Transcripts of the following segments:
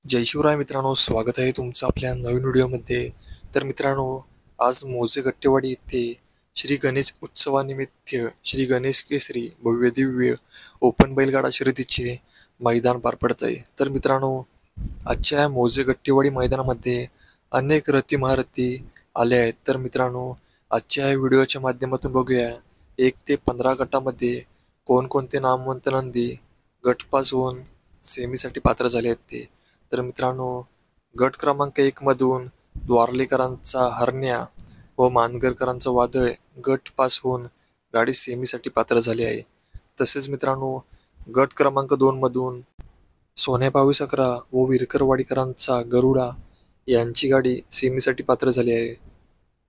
जय शिवराय मित्रांनो, स्वागत आहे तुमचं आपल्या नवीन व्हिडिओमध्ये. तर मित्रांनो, आज मोजे गट्टेवाडी येथे श्री गणेश उत्सवानिमित्त श्री गणेश केसरी भव्य दिव्य ओपन बैलगाडा शर्यतीचे मैदान पार पडत आहे. तर मित्रांनो, आजच्या मोजे गट्टेवाडी मैदानामध्ये अनेक रथी महारथी आले आहेत. तर मित्रांनो, आजच्या या व्हिडिओच्या माध्यमातून बघूया 1 ते 15 गटामध्ये कोणकोणते नामवंत नंदी गट पास होऊन सेमीसाठी पात्र झाले आहेत ते. तर मित्रांनो, गट क्रमांक 1 मधून द्वारलेकरांचा हरण्या व मानगरकरांचा वादळ गट पास होऊन गाडी सेमीसाठी पात्र झाली आहे. तसेच मित्रांनो, गट क्रमांक 2 मधून सोन्या 2211 व विरकरवाडीकरांचा गरुडा यांची गाडी सेमीसाठी पात्र झाली आहे.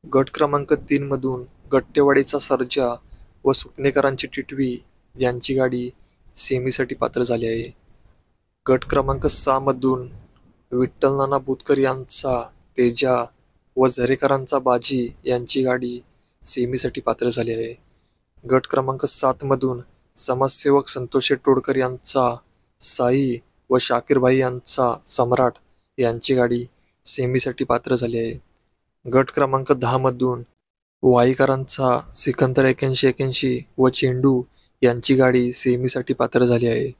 गट क्रमांक 3 मधून गट्टेवाडीचा सर्जा व सुपणेकरांची टिटवी यांची गाडी सेमीसाठी पात्र झाली आहे. गट क्रमांक 6 मधून विठ्ठल नाना बुतकर यांचा तेजा व झरेकरांचा बाजी यांची गाडी सेमीसाठी पात्र झाली आहे. गट क्रमांक 7 मधून समाजसेवक संतोष तोडकर यांचा साई व शाकीरभाई यांचा सम्राट यांची गाडी सेमीसाठी पात्र झाली आहे. गट क्रमांक 10 मधून वाईकरांचा सिकंदर 8181 व चेंडू यांची गाडी सेमीसाठी पात्र झाली आहे.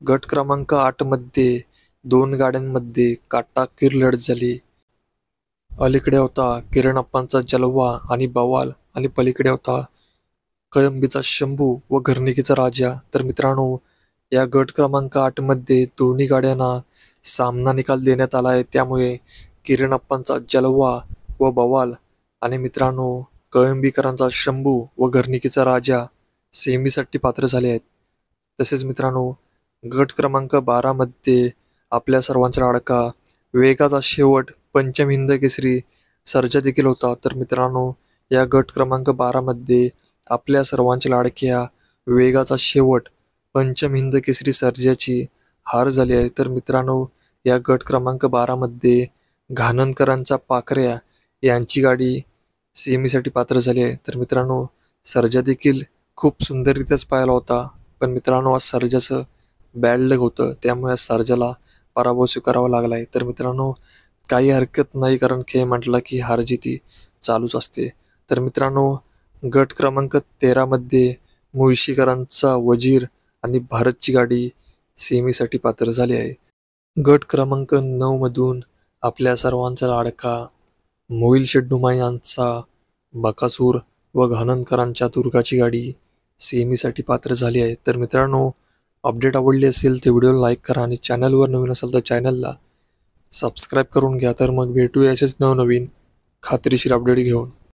गट क्रमांक 8 मध्ये 2 गाड्यांमध्ये काटाकीर लढत झाली. अलीकडे होता किरणप्पांचा जलवा आणि बवाल आणि पलीकडे होता कळंबीचा शंभू व घरणिकीचा राजा. तर मित्रांनो, या गट क्रमांक 8 मध्ये दोन्ही गाड्यांना सामना निकाल देण्यात आला आहे. त्यामुळे किरणप्पांचा जलवा व बवाल आणि मित्रांनो कळंबीकरांचा शंभू व घरणिकीचा राजा सेमीसाठी पात्र झाले आहेत. तसेच मित्रांनो, गट क्रमांक 12 मध्ये आपल्या सर्वांचा लाडका वेगाचा शेवट पंचम हिंद केसरी सर्जा देखील होता. तर मित्रांनो, या गट क्रमांक 12 मध्ये आपल्या सर्वांच्या लाडक्या वेगाचा शेवट पंचम हिंद केसरी सर्जाची हार झाली आहे. तर मित्रांनो, या गट क्रमांक 12 मध्ये घाणनकरांचा पाखऱ्या यांची गाडी सेमीसाठी पात्र झाली आहे. तर मित्रांनो, सर्जा देखील खूप सुंदररित्याच पाहिला होता, पण मित्रांनो आज सर्जाचं बॅड लक होतं, त्यामुळे सर्जाला पराभव स्वीकारावा लागला आहे. तर मित्रांनो, काही हरकत नाही, कारण खेळ म्हटलं की हार जिती चालूच असते. तर मित्रांनो, गट क्रमांक 13 मध्ये मुळशीकरांचा वजीर आणि भारतची गाडी सेमीसाठी पात्र झाली आहे. गट क्रमांक 9 मधून आपल्या सर्वांचा लाडका मोहिल शेड्डुमा यांचा बकासूर व घाणनकरांच्या दुर्गाची गाडी सेमीसाठी पात्र झाली आहे. तर मित्रांनो, अपडेट आवडली असेल तर व्हिडिओला लाईक करा आणि चॅनलवर नवीन असेल तर चॅनलला सबस्क्राईब करून घ्या. तर मग भेटूया असेच नवनवीन खात्रीशीर अपडेट घेऊन.